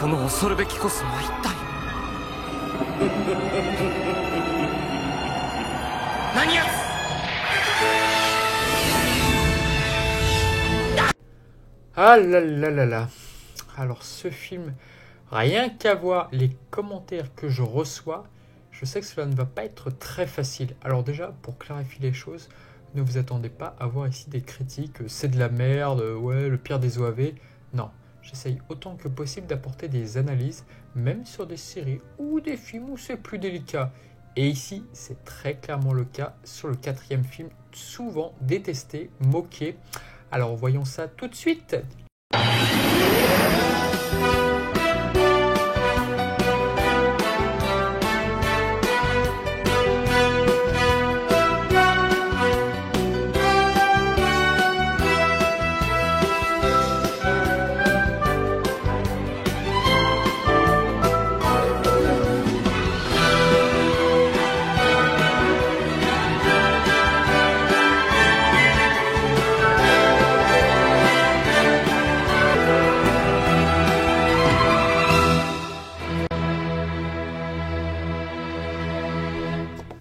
この恐るべきコスモは一体何やつ。 Ah là là là là. Alors ce film, rien qu'à voir les commentaires que je reçois, je sais que cela ne va pas être très facile. Alors déjà, pour clarifier les choses, ne vous attendez pas à voir ici des critiques, c'est de la merde, ouais, le pire des OAV. Non, j'essaye autant que possible d'apporter des analyses, même sur des séries ou des films où c'est plus délicat. Et ici, c'est très clairement le cas sur le 4e film, souvent détesté, moqué. Alors voyons ça tout de suite.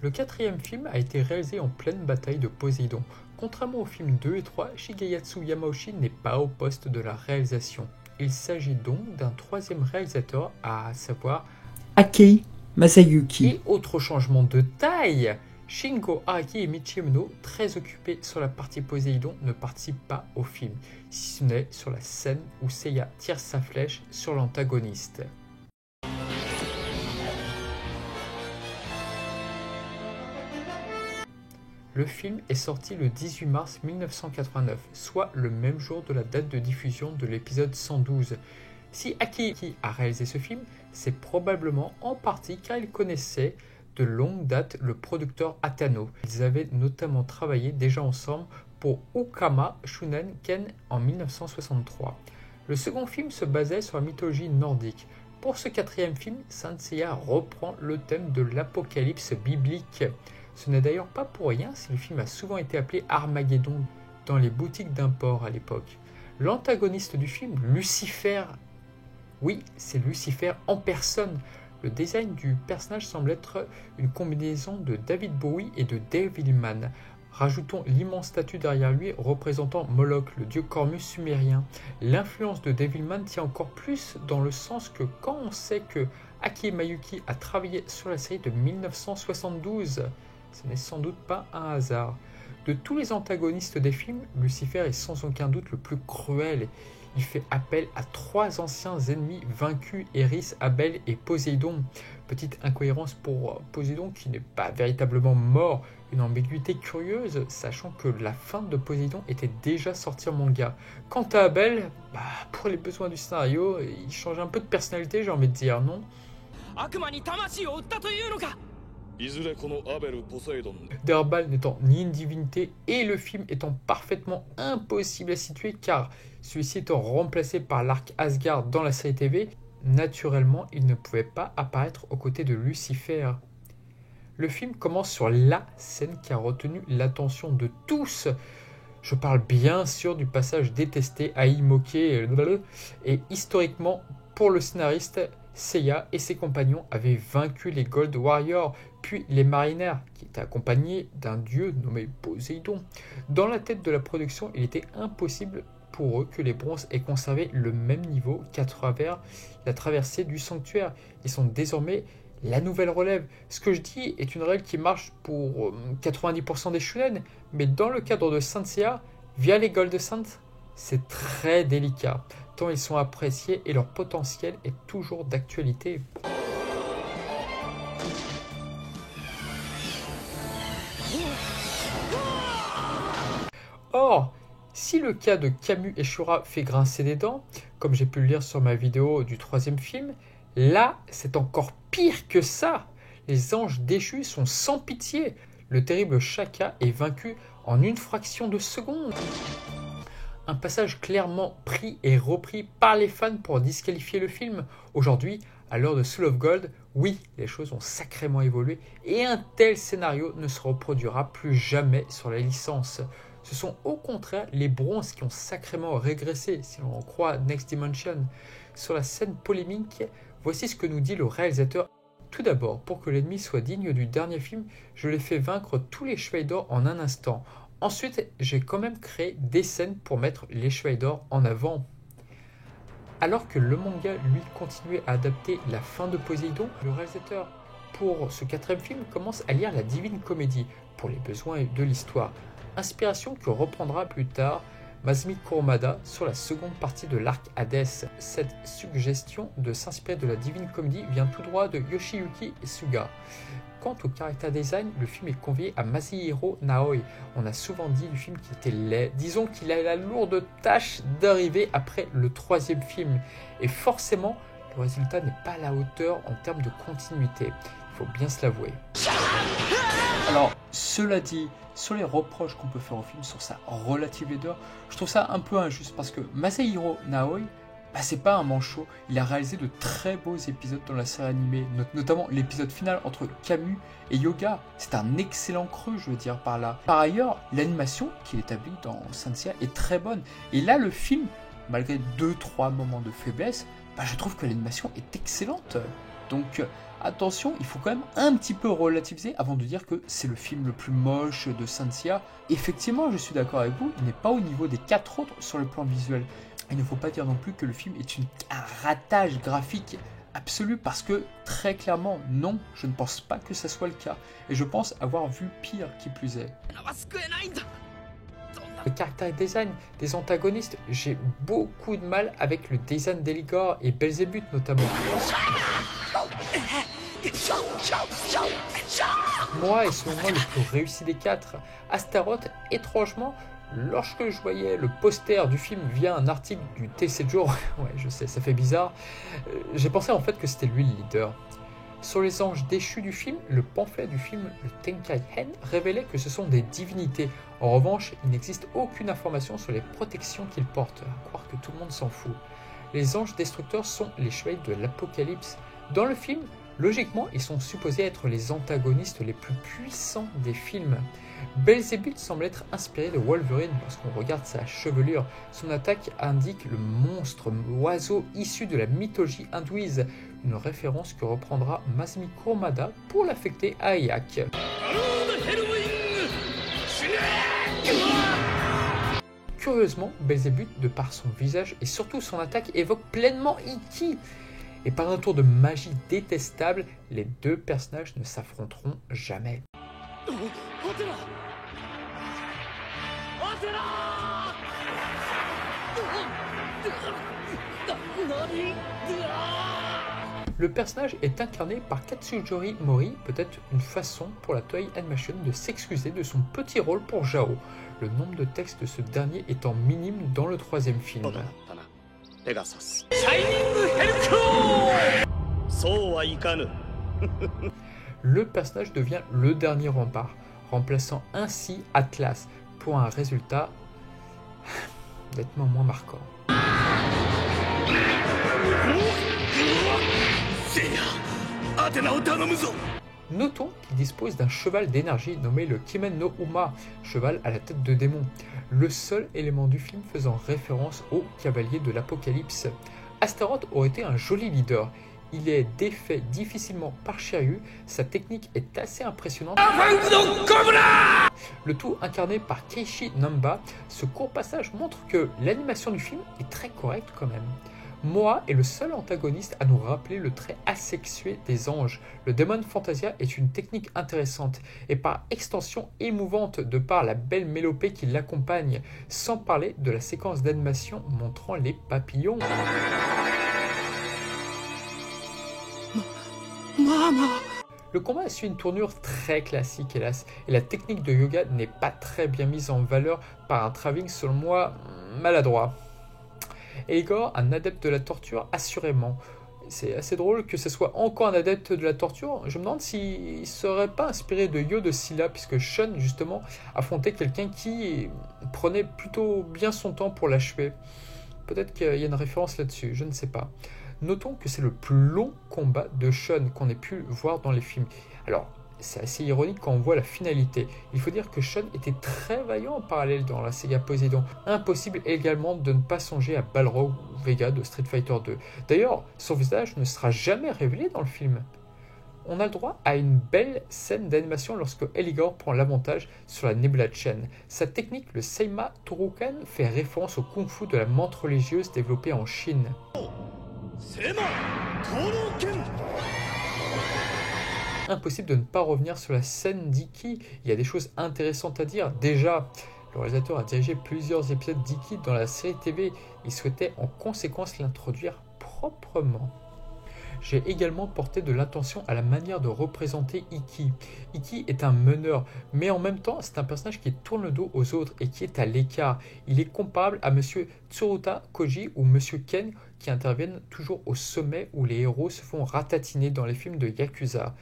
Le 4e film a été réalisé en pleine bataille de Poséidon. Contrairement aux films 2 et 3, Shigeyasu Yamauchi n'est pas au poste de la réalisation. Il s'agit donc d'un 3e réalisateur, à savoir Akei Masayuki. Et autre changement de taille, Shingo Araki et Michimono, très occupés sur la partie Poséidon, ne participent pas au film, si ce n'est sur la scène où Seiya tire sa flèche sur l'antagoniste. Le film est sorti le 18 mars 1989, soit le même jour de la date de diffusion de l'épisode 112. Si Akei a réalisé ce film, c'est probablement en partie car il connaissait de longue date le producteur Atano. Ils avaient notamment travaillé déjà ensemble pour Ukama Shunen Ken en 1963. Le second film se basait sur la mythologie nordique. Pour ce 4e film, Saint Seiya reprend le thème de l'apocalypse biblique. Ce n'est d'ailleurs pas pour rien si le film a souvent été appelé Armageddon dans les boutiques d'import à l'époque. L'antagoniste du film, Lucifer, oui, c'est Lucifer en personne. Le design du personnage semble être une combinaison de David Bowie et de Devilman. Rajoutons l'immense statue derrière lui représentant Moloch, le dieu Cormus sumérien. L'influence de Devilman tient encore plus dans le sens que quand on sait que Akei Mayuki a travaillé sur la série de 1972, ce n'est sans doute pas un hasard. De tous les antagonistes des films, Lucifer est sans aucun doute le plus cruel. Il fait appel à 3 anciens ennemis vaincus, Eris, Abel et Poséidon. Petite incohérence pour Poséidon qui n'est pas véritablement mort, une ambiguïté curieuse, sachant que la fin de Poséidon était déjà sortie en manga. Quant à Abel, pour les besoins du scénario, il change un peu de personnalité, j'ai envie de dire, non ? Derbal n'étant ni une divinité et le film étant parfaitement impossible à situer car celui-ci étant remplacé par l'arc Asgard dans la série TV, naturellement il ne pouvait pas apparaître aux côtés de Lucifer. Le film commence sur la scène qui a retenu l'attention de tous. Je parle bien sûr du passage détesté, haï, moqué et historiquement pour le scénariste, Seiya et ses compagnons avaient vaincu les Gold Warriors, puis les Marinaires, qui étaient accompagnés d'un dieu nommé Poséidon. Dans la tête de la production, il était impossible pour eux que les bronzes aient conservé le même niveau qu'à travers la traversée du sanctuaire. Ils sont désormais la nouvelle relève. Ce que je dis est une règle qui marche pour 90% des shonen, mais dans le cadre de Saint Seiya, via les Gold Saints, c'est très délicat, tant ils sont appréciés et leur potentiel est toujours d'actualité. Or, si le cas de Camus et Shura fait grincer des dents, comme j'ai pu le lire sur ma vidéo du 3e film, là c'est encore pire que ça. Les anges déchus sont sans pitié. Le terrible Shaka est vaincu en une fraction de seconde. Un passage clairement pris et repris par les fans pour disqualifier le film. Aujourd'hui, à l'heure de Soul of Gold, oui, les choses ont sacrément évolué et un tel scénario ne se reproduira plus jamais sur la licence. Ce sont au contraire les bronzes qui ont sacrément régressé, si l'on en croit Next Dimension. Sur la scène polémique, voici ce que nous dit le réalisateur. Tout d'abord, pour que l'ennemi soit digne du dernier film, je l'ai fait vaincre tous les chevaliers d'or en un instant. Ensuite, j'ai quand même créé des scènes pour mettre les chevaliers d'or en avant. Alors que le manga, lui, continuait à adapter la fin de Poséidon, le réalisateur, pour ce 4e film, commence à lire la Divine Comédie, pour les besoins de l'histoire. Inspiration que reprendra plus tard Masami Kurumada sur la seconde partie de l'arc Hades. Cette suggestion de s'inspirer de la Divine Comédie vient tout droit de Yoshiyuki Suga. Quant au character design, le film est convié à Masahiro Naoi. On a souvent dit du film qu'il était laid. Disons qu'il a la lourde tâche d'arriver après le 3e film. Et forcément, le résultat n'est pas à la hauteur en termes de continuité. Il faut bien se l'avouer. Alors, cela dit, sur les reproches qu'on peut faire au film, sur sa relative laideur, je trouve ça un peu injuste parce que Masahiro Naoi, c'est pas un manchot, il a réalisé de très beaux épisodes dans la série animée, notamment l'épisode final entre Camus et Yoga. C'est un excellent creux, je veux dire par là. Par ailleurs, l'animation qu'il établit dans Saint Seiya est très bonne. Et là, le film, malgré 2-3 moments de faiblesse, je trouve que l'animation est excellente. Donc attention, il faut quand même un petit peu relativiser avant de dire que c'est le film le plus moche de Saint Seiya. Effectivement, je suis d'accord avec vous, il n'est pas au niveau des 4 autres sur le plan visuel. Il ne faut pas dire non plus que le film est un ratage graphique absolu parce que très clairement, non, je ne pense pas que ça soit le cas. Et je pense avoir vu pire qui plus est. Le character design des antagonistes, j'ai beaucoup de mal avec le design d'Eligor et Belzébuth notamment. Moi est selon moi le plus réussi des 4. Astaroth, étrangement, lorsque je voyais le poster du film via un article du T7 ouais je sais, ça fait bizarre, j'ai pensé en fait que c'était lui le leader. Sur les anges déchus du film, le pamphlet du film, le Tenkaihen, révélait que ce sont des divinités. En revanche, il n'existe aucune information sur les protections qu'ils portent, à croire que tout le monde s'en fout. Les anges destructeurs sont les chevaliers de l'Apocalypse. Dans le film, logiquement, ils sont supposés être les antagonistes les plus puissants des films. Belzébuth semble être inspiré de Wolverine lorsqu'on regarde sa chevelure. Son attaque indique le monstre, l'oiseau issu de la mythologie hindouise, une référence que reprendra Masami Kurumada pour l'affecter à Ayak. Curieusement, Belzébuth, de par son visage et surtout son attaque, évoque pleinement Ikki. Et par un tour de magie détestable, les deux personnages ne s'affronteront jamais. Le personnage est incarné par Katsuyori Mori, peut-être une façon pour la Toei Animation de s'excuser de son petit rôle pour Jao, le nombre de textes de ce dernier étant minime dans le 3e film. Le personnage devient le dernier rempart, remplaçant ainsi Atlas pour un résultat nettement moins marquant. Notons qu'il dispose d'un cheval d'énergie nommé le Kimen no Uma, cheval à la tête de démon, le seul élément du film faisant référence au cavalier de l'Apocalypse. Astaroth aurait été un joli leader. Il est défait difficilement par Shiryu, sa technique est assez impressionnante. Le tout incarné par Keiichi Namba, ce court passage montre que l'animation du film est très correcte quand même. Moa est le seul antagoniste à nous rappeler le trait asexué des anges. Le Demon Fantasia est une technique intéressante et par extension émouvante de par la belle mélopée qui l'accompagne, sans parler de la séquence d'animation montrant les papillons. Le combat suit une tournure très classique hélas, et la technique de yoga n'est pas très bien mise en valeur par un travelling selon moi maladroit. Eligor, un adepte de la torture, assurément. C'est assez drôle que ce soit encore un adepte de la torture. Je me demande s'il ne serait pas inspiré de Yo de Scylla, puisque Shun, justement, affrontait quelqu'un qui prenait plutôt bien son temps pour l'achever. Peut-être qu'il y a une référence là-dessus, je ne sais pas. Notons que c'est le plus long combat de Shun qu'on ait pu voir dans les films. Alors, c'est assez ironique quand on voit la finalité. Il faut dire que Sean était très vaillant en parallèle dans la saga Poséidon. Impossible également de ne pas songer à Balrog ou Vega de Street Fighter 2. D'ailleurs, son visage ne sera jamais révélé dans le film. On a le droit à une belle scène d'animation lorsque Eligor prend l'avantage sur la Nebula Chen. Sa technique, le Seima Toruken, fait référence au kung-fu de la menthe religieuse développée en Chine. Impossible de ne pas revenir sur la scène d'Iki. Il y a des choses intéressantes à dire. Déjà, le réalisateur a dirigé plusieurs épisodes d'Iki dans la série TV. Il souhaitait en conséquence l'introduire proprement. J'ai également porté de l'attention à la manière de représenter Iki. Iki est un meneur, mais en même temps, c'est un personnage qui tourne le dos aux autres et qui est à l'écart. Il est comparable à Monsieur Tsuruta Koji ou Monsieur Ken qui interviennent toujours au sommet où les héros se font ratatiner dans les films de Yakuza.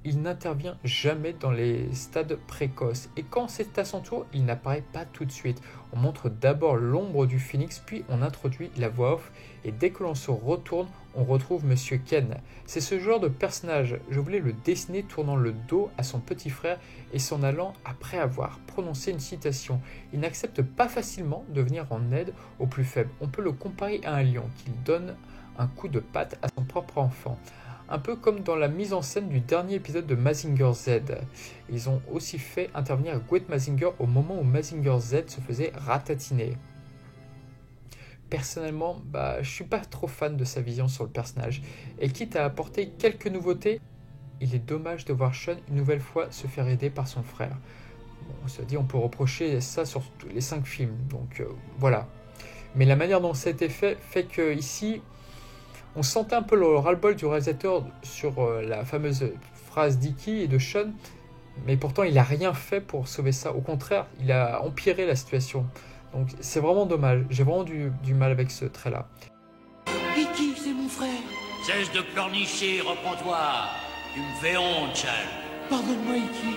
Il n'intervient jamais dans les stades précoces et quand c'est à son tour, il n'apparaît pas tout de suite. On montre d'abord l'ombre du phénix, puis on introduit la voix off et dès que l'on se retourne, on retrouve Monsieur Ken. C'est ce genre de personnage, je voulais le dessiner tournant le dos à son petit frère et s'en allant après avoir prononcé une citation. Il n'accepte pas facilement de venir en aide aux plus faibles. On peut le comparer à un lion qui donne un coup de patte à son propre enfant. Un peu comme dans la mise en scène du dernier épisode de Mazinger Z. Ils ont aussi fait intervenir Gouet Mazinger au moment où Mazinger Z se faisait ratatiner. Personnellement, je suis pas trop fan de sa vision sur le personnage, et quitte à apporter quelques nouveautés, il est dommage de voir Sean une nouvelle fois se faire aider par son frère. Bon, ça dit, on peut reprocher ça sur tous les 5 films, donc voilà. Mais la manière dont ça a été fait que ici, on sentait un peu le ras-le-bol du réalisateur sur la fameuse phrase d'Iki et de Sean, mais pourtant il n'a rien fait pour sauver ça. Au contraire, il a empiré la situation. Donc c'est vraiment dommage. J'ai vraiment du mal avec ce trait-là. Iki, c'est mon frère. Cesse de pleurnicher, reprends-toi. Tu me fais honte, Sean. Pardonne-moi, Iki.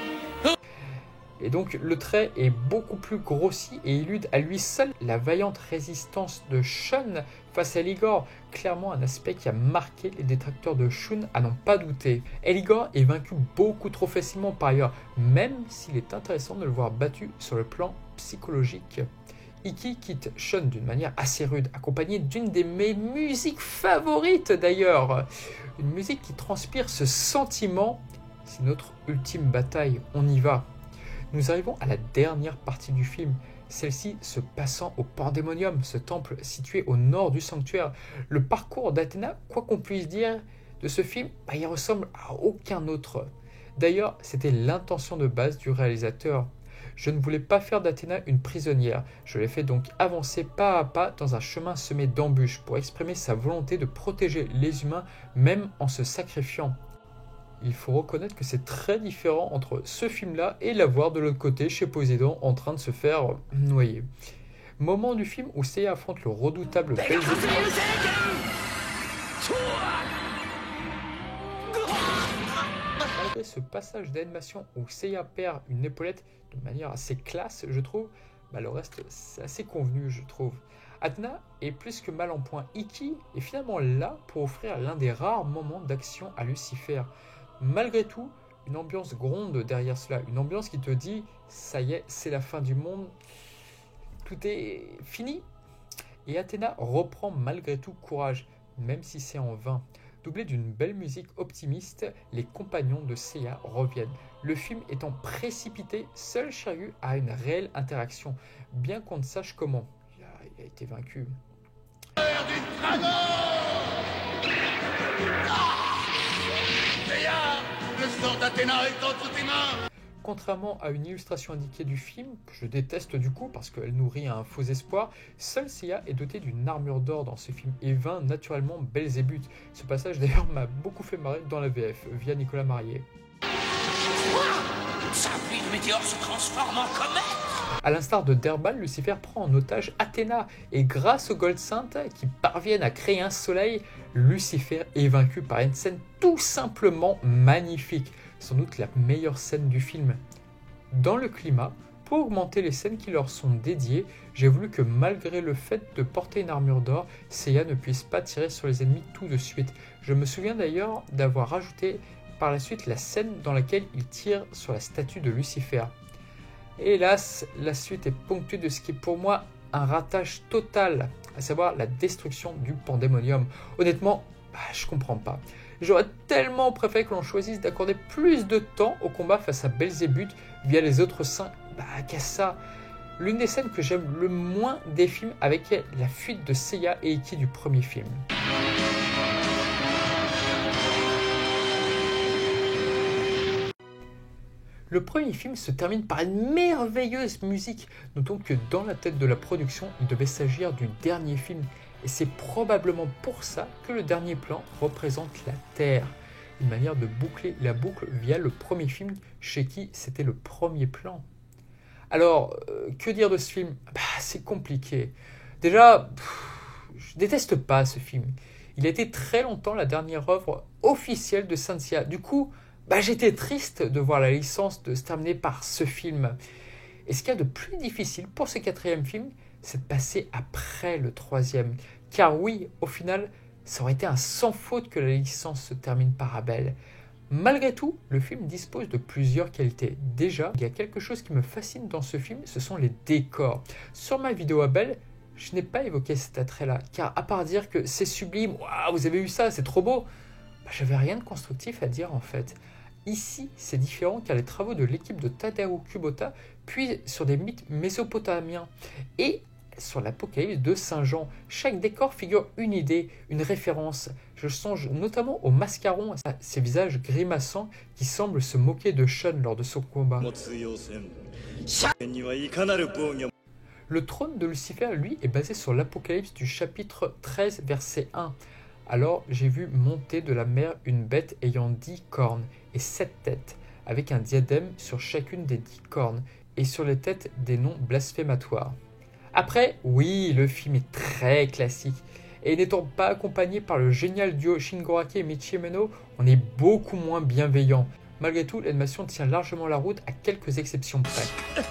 Et donc le trait est beaucoup plus grossi et élude à lui seul la vaillante résistance de Sean face à Eligor. Clairement un aspect qui a marqué les détracteurs de Shun à n'en pas douter. Eligor est vaincu beaucoup trop facilement par ailleurs, même s'il est intéressant de le voir battu sur le plan psychologique. Iki quitte Sean d'une manière assez rude, accompagnée d'une de mes musiques favorites d'ailleurs. Une musique qui transpire ce sentiment. C'est notre ultime bataille, on y va. Nous arrivons à la dernière partie du film, celle-ci se passant au Pandémonium, ce temple situé au nord du sanctuaire. Le parcours d'Athéna, quoi qu'on puisse dire de ce film, il ressemble à aucun autre. D'ailleurs, c'était l'intention de base du réalisateur. Je ne voulais pas faire d'Athéna une prisonnière, je l'ai fait donc avancer pas à pas dans un chemin semé d'embûches pour exprimer sa volonté de protéger les humains même en se sacrifiant. Il faut reconnaître que c'est très différent entre ce film-là et la voir de l'autre côté chez Poséidon en train de se faire noyer. Moment du film où Seiya affronte le redoutable Belzébuth. Malgré ce passage d'animation où Seiya perd une épaulette de manière assez classe, je trouve, le reste c'est assez convenu, je trouve. Athéna est plus que mal en point. Iki est finalement là pour offrir l'un des rares moments d'action à Lucifer. Malgré tout, une ambiance gronde derrière cela, une ambiance qui te dit « ça y est, c'est la fin du monde, tout est fini ». Et Athéna reprend malgré tout courage, même si c'est en vain. Doublé d'une belle musique optimiste, les compagnons de Seiya reviennent. Le film étant précipité, seul Shiryu a une réelle interaction, bien qu'on ne sache comment. Il a été vaincu. Le sort d'Athéna est entre tes mains. Contrairement à une illustration indiquée du film, que je déteste du coup parce qu'elle nourrit un faux espoir, seul Seiya est doté d'une armure d'or dans ce film et vainc naturellement Belzébuth. Ce passage d'ailleurs m'a beaucoup fait marrer dans la VF, via Nicolas Marié. Sa pluie de météores se transforme en comète. A l'instar de Derban, Lucifer prend en otage Athéna et grâce aux Gold Saints qui parviennent à créer un soleil, Lucifer est vaincu par une scène tout simplement magnifique, sans doute la meilleure scène du film. Dans le climat, pour augmenter les scènes qui leur sont dédiées, j'ai voulu que malgré le fait de porter une armure d'or, Seiya ne puisse pas tirer sur les ennemis tout de suite. Je me souviens d'ailleurs d'avoir rajouté par la suite la scène dans laquelle il tire sur la statue de Lucifer. Et hélas, la suite est ponctuée de ce qui est pour moi un ratage total, à savoir la destruction du Pandémonium. Honnêtement, je comprends pas. J'aurais tellement préféré que l'on choisisse d'accorder plus de temps au combat face à Belzébuth via les autres saints qu'à ça. L'une des scènes que j'aime le moins des films avec la fuite de Seiya et Ikki du premier film. Le premier film se termine par une merveilleuse musique. Notons que dans la tête de la production, il devait s'agir du dernier film. Et c'est probablement pour ça que le dernier plan représente la Terre. Une manière de boucler la boucle via le premier film chez qui c'était le premier plan. Alors, que dire de ce film ? C'est compliqué. Déjà, je déteste pas ce film. Il a été très longtemps la dernière œuvre officielle de Saint Seiya. Du coup, j'étais triste de voir la licence se terminer par ce film. Et ce qu'il y a de plus difficile pour ce quatrième film, c'est de passer après le troisième. Car oui, au final, ça aurait été un sans faute que la licence se termine par Abel. Malgré tout, le film dispose de plusieurs qualités. Déjà, il y a quelque chose qui me fascine dans ce film, ce sont les décors. Sur ma vidéo Abel, je n'ai pas évoqué cet attrait-là, car à part dire que c'est sublime, waouh, vous avez vu ça, c'est trop beau, j'avais rien de constructif à dire en fait. Ici, c'est différent car les travaux de l'équipe de Tadao Kubota puisent sur des mythes mésopotamiens et sur l'Apocalypse de Saint Jean. Chaque décor figure une idée, une référence. Je songe notamment au mascaron, à ses visages grimaçants qui semblent se moquer de Shun lors de son combat. Le trône de Lucifer, lui, est basé sur l'Apocalypse du chapitre 13, verset 1. Alors j'ai vu monter de la mer une bête ayant 10 cornes et 7 têtes, avec un diadème sur chacune des 10 cornes, et sur les têtes des noms blasphématoires. Après, oui, le film est très classique, et n'étant pas accompagné par le génial duo Shingorake et Michi Uemeno, on est beaucoup moins bienveillant. Malgré tout, l'animation tient largement la route à quelques exceptions près.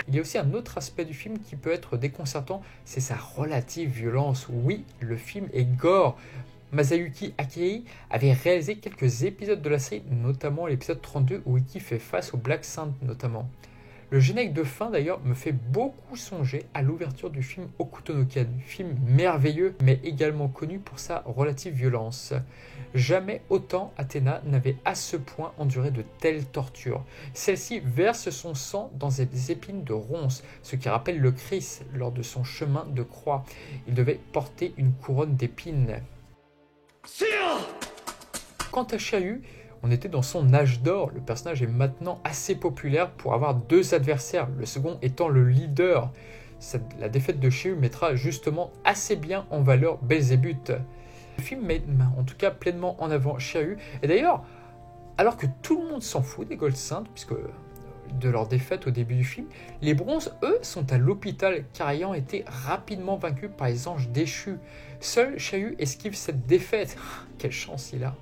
Il y a aussi un autre aspect du film qui peut être déconcertant, c'est sa relative violence. Oui, le film est gore. Masayuki Akei avait réalisé quelques épisodes de la série, notamment l'épisode 32 où Ikki fait face au Black Saint notamment. Le générique de fin d'ailleurs me fait beaucoup songer à l'ouverture du film Hokuto no Ken, film merveilleux mais également connu pour sa relative violence. Jamais autant Athéna n'avait à ce point enduré de telles tortures. Celle-ci verse son sang dans des épines de ronces, ce qui rappelle le Christ lors de son chemin de croix. Il devait porter une couronne d'épines. Quant à Xiaoyu, on était dans son âge d'or. Le personnage est maintenant assez populaire pour avoir deux adversaires, le second étant le leader. La défaite de Xiaoyu mettra justement assez bien en valeur Belzébuth. Le film met en tout cas pleinement en avant Xiaoyu. Et d'ailleurs, alors que tout le monde s'en fout des Gold Saints, puisque de leur défaite au début du film, les bronzes, eux, sont à l'hôpital car ayant été rapidement vaincus par les anges déchus. Seul Xiaoyu esquive cette défaite. Quelle chance il a!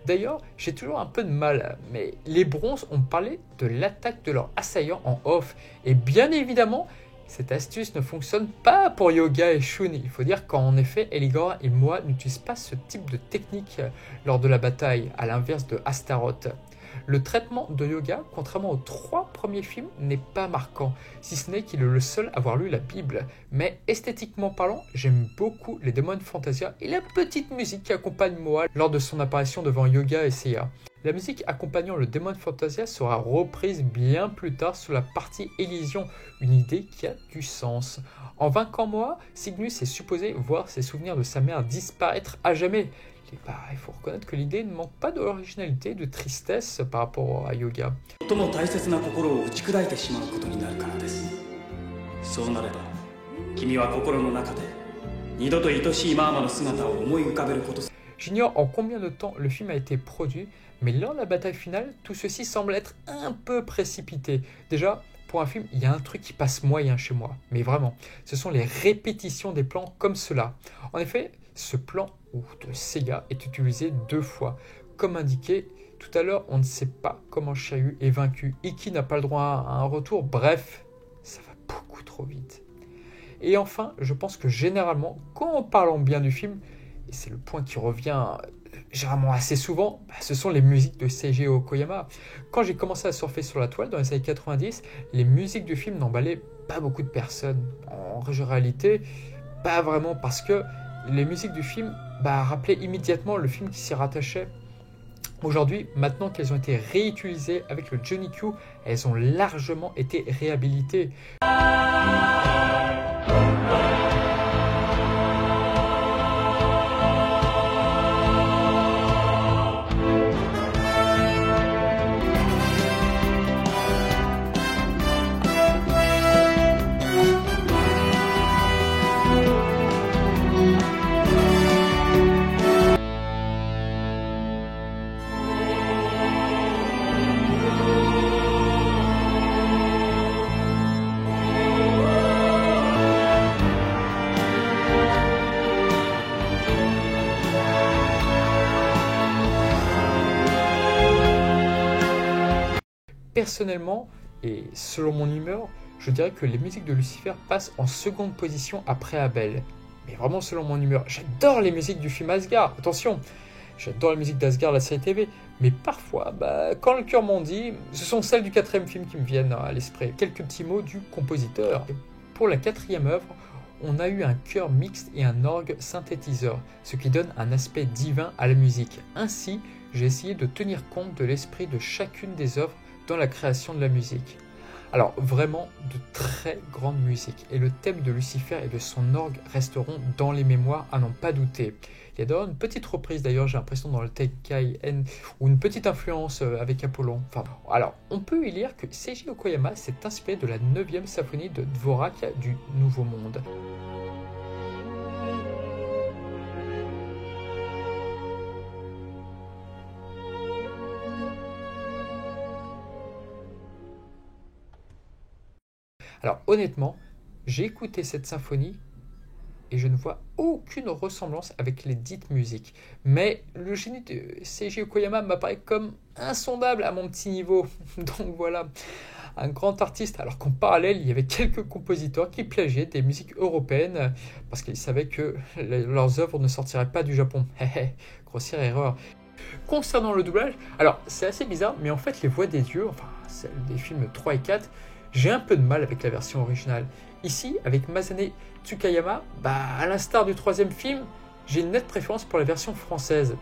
D'ailleurs, j'ai toujours un peu de mal, mais les bronzes ont parlé de l'attaque de leurs assaillants en off. Et bien évidemment, cette astuce ne fonctionne pas pour Yoga et Shun. Il faut dire qu'en effet, Eligor et Moa n'utilisent pas ce type de technique lors de la bataille, à l'inverse de Astaroth. Le traitement de Yoga, contrairement aux 3 premiers films, n'est pas marquant, si ce n'est qu'il est le seul à avoir lu la Bible. Mais esthétiquement parlant, j'aime beaucoup les Demon Fantasia et la petite musique qui accompagne Moa lors de son apparition devant Yoga et Seiya. La musique accompagnant le Demon Fantasia sera reprise bien plus tard sur la partie Élysion, une idée qui a du sens. En vainquant Moa, Cygnus est supposé voir ses souvenirs de sa mère disparaître à jamais. Il faut reconnaître que l'idée ne manque pas d'originalité, de tristesse par rapport à Yoga. J'ignore en combien de temps le film a été produit, mais lors de la bataille finale, tout ceci semble être un peu précipité. Déjà, pour un film, il y a un truc qui passe moyen chez moi, mais vraiment, ce sont les répétitions des plans comme cela. En effet, ce plan de Seiya est utilisé 2 fois. Comme indiqué tout à l'heure, on ne sait pas comment Xiaoyu est vaincu. Ikki n'a pas le droit à un retour. Bref, ça va beaucoup trop vite. Et enfin, je pense que généralement, quand on parle en bien du film, et c'est le point qui revient généralement assez souvent, ce sont les musiques de Seiji Okoyama. Quand j'ai commencé à surfer sur la toile dans les années 90, les musiques du film n'emballaient pas beaucoup de personnes. En réalité, pas vraiment, parce que les musiques du film rappelaient immédiatement le film qui s'y rattachait. Aujourd'hui, maintenant qu'elles ont été réutilisées avec le Johnny Q, elles ont largement été réhabilitées. Personnellement, et selon mon humeur, je dirais que les musiques de Lucifer passent en seconde position après Abel. Mais vraiment selon mon humeur. J'adore les musiques du film Asgard, attention, j'adore la musique d'Asgard, la série TV, mais parfois, quand le cœur m'en dit, ce sont celles du 4e film qui me viennent à l'esprit. Quelques petits mots du compositeur. Pour la 4e œuvre, on a eu un chœur mixte et un orgue synthétiseur, ce qui donne un aspect divin à la musique. Ainsi, j'ai essayé de tenir compte de l'esprit de chacune des œuvres dans la création de la musique. Alors vraiment de très grandes musiques, et le thème de Lucifer et de son orgue resteront dans les mémoires à n'en pas douter. Il y a d'ailleurs une petite reprise, d'ailleurs j'ai l'impression dans le Tenkei N, ou une petite influence avec Apollon. Alors on peut y lire que Seiji Okoyama s'est inspiré de la 9e symphonie de Dvorak du Nouveau Monde. Alors honnêtement, j'ai écouté cette symphonie et je ne vois aucune ressemblance avec les dites musiques. Mais le génie de Seiji Okoyama m'apparaît comme insondable à mon petit niveau. Donc voilà, un grand artiste, alors qu'en parallèle, il y avait quelques compositeurs qui plagiaient des musiques européennes parce qu'ils savaient que leurs œuvres ne sortiraient pas du Japon. Grossière erreur. Concernant le doublage, alors c'est assez bizarre, mais en fait les voix des dieux, enfin celles des films 3 et 4, j'ai un peu de mal avec la version originale. Ici, avec Masane Tsukayama, à l'instar du 3e film, j'ai une nette préférence pour la version française.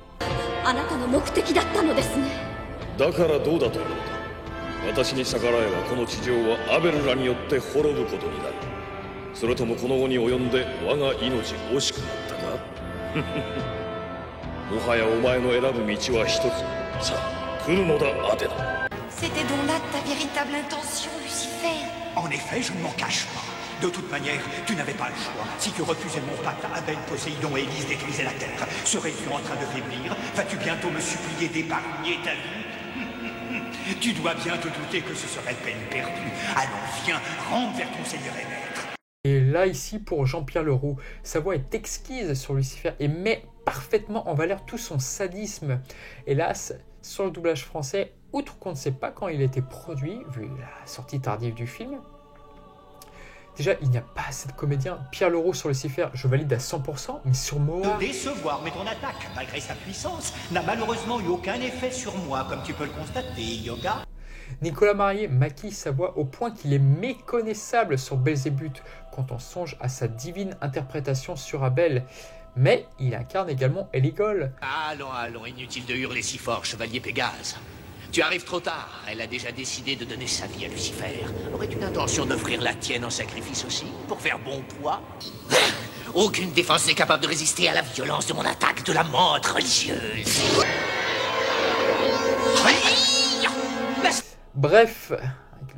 C'était donc là ta véritable intention, Lucifer? En effet, je ne m'en cache pas. De toute manière, tu n'avais pas le choix. Si tu refusais mon pacte, Abel, Poséidon et Élise détruisaient la Terre. Serais-tu en train de faiblir? Vas-tu bientôt me supplier d'épargner ta vie? Tu dois bien te douter que ce serait peine perdue. Allons, viens, rentre vers ton Seigneur et Maître. Et là, ici, pour Jean-Pierre Leroux, sa voix est exquise sur Lucifer et met parfaitement en valeur tout son sadisme. Hélas, sur le doublage français, outre qu'on ne sait pas quand il a été produit, vu la sortie tardive du film, déjà, il n'y a pas assez de comédiens. Pierre Leroux sur Lucifer, je valide à 100%, mais sur moi... De décevoir, mais ton attaque, malgré sa puissance, n'a malheureusement eu aucun effet sur moi, comme tu peux le constater, Yoga. Nicolas Marié maquille sa voix au point qu'il est méconnaissable sur Belzébuth, quand on songe à sa divine interprétation sur Abel. Mais il incarne également Héligol. Allons, inutile de hurler si fort, chevalier Pégase. Tu arrives trop tard, elle a déjà décidé de donner sa vie à Lucifer. Aurais-tu l'intention d'offrir la tienne en sacrifice aussi, pour faire bon poids? Aucune défense n'est capable de résister à la violence de mon attaque de la menthe religieuse. Bref,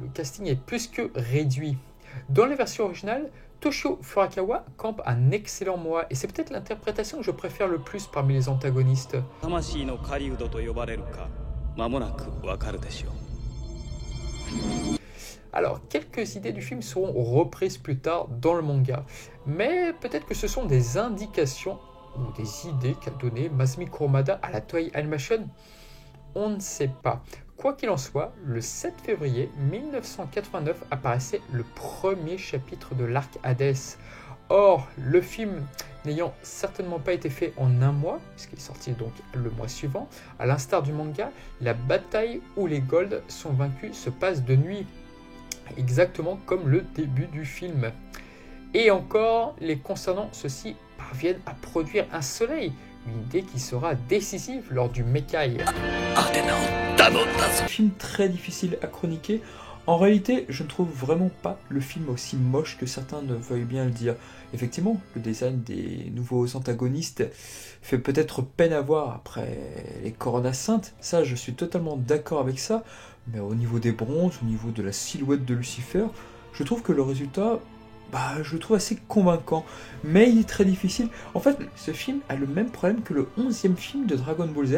le casting est plus que réduit. Dans la version originale, Toshio Furukawa campe un excellent Moa, et c'est peut-être l'interprétation que je préfère le plus parmi les antagonistes. Alors, quelques idées du film seront reprises plus tard dans le manga, mais peut-être que ce sont des indications ou des idées qu'a donné Masami Kurumada à la Toei Animation. On ne sait pas. Quoi qu'il en soit, le 7 février 1989 apparaissait le premier chapitre de l'arc Hades. Or, le film n'ayant certainement pas été fait en un mois, puisqu'il est sorti donc le mois suivant, à l'instar du manga, la bataille où les Gold sont vaincus se passe de nuit, exactement comme le début du film. Et encore, les concernant, ceux-ci parviennent à produire un soleil, une idée qui sera décisive lors du Mekai. Un film très difficile à chroniquer. En réalité, je ne trouve vraiment pas le film aussi moche que certains ne veuillent bien le dire. Effectivement, le design des nouveaux antagonistes fait peut-être peine à voir après les Corona Saintes. Ça, je suis totalement d'accord avec ça. Mais au niveau des bronzes, au niveau de la silhouette de Lucifer, je trouve que le résultat, je le trouve assez convaincant. Mais il est très difficile. En fait, ce film a le même problème que le 11e film de Dragon Ball Z,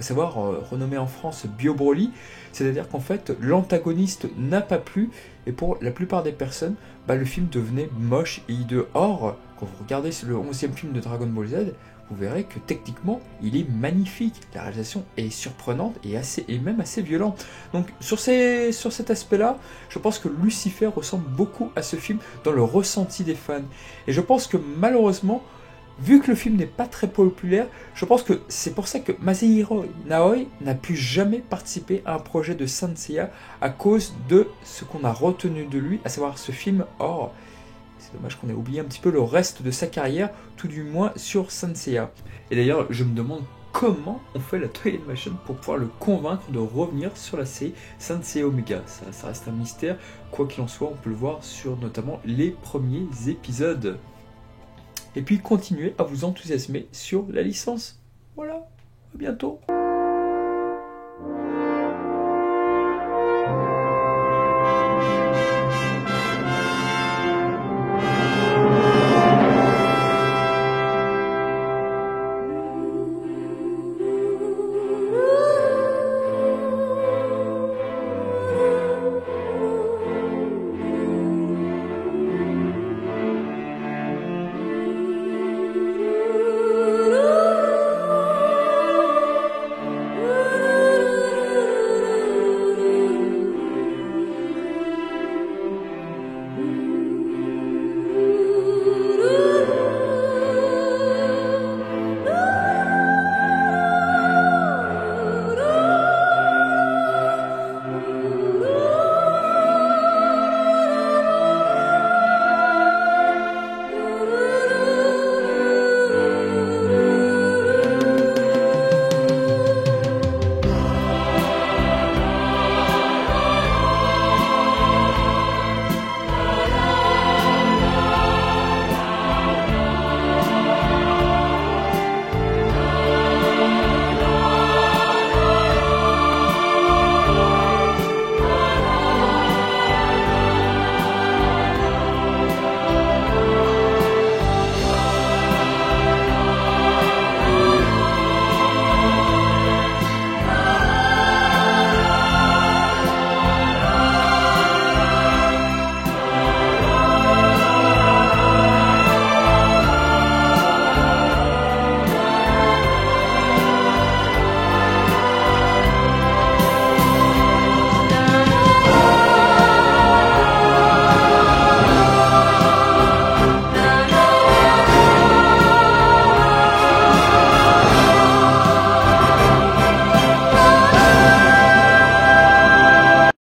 à savoir renommé en France Bio Broly. C'est-à-dire qu'en fait, l'antagoniste n'a pas plu, et pour la plupart des personnes, le film devenait moche et hideux. Or, quand vous regardez le 11e film de Dragon Ball Z, vous verrez que techniquement, il est magnifique. La réalisation est surprenante et même assez violente. Donc, sur cet aspect-là, je pense que Lucifer ressemble beaucoup à ce film dans le ressenti des fans. Et je pense que malheureusement, vu que le film n'est pas très populaire, je pense que c'est pour ça que Masahiro Naoi n'a pu jamais participer à un projet de Saint Seiya à cause de ce qu'on a retenu de lui, à savoir ce film. Or, c'est dommage qu'on ait oublié un petit peu le reste de sa carrière, tout du moins sur Saint Seiya. Et d'ailleurs, je me demande comment on fait la Toei Animation pour pouvoir le convaincre de revenir sur la série Saint Seiya Omega. Ça reste un mystère. Quoi qu'il en soit, on peut le voir sur notamment les premiers épisodes. Et puis continuez à vous enthousiasmer sur la licence. Voilà, à bientôt.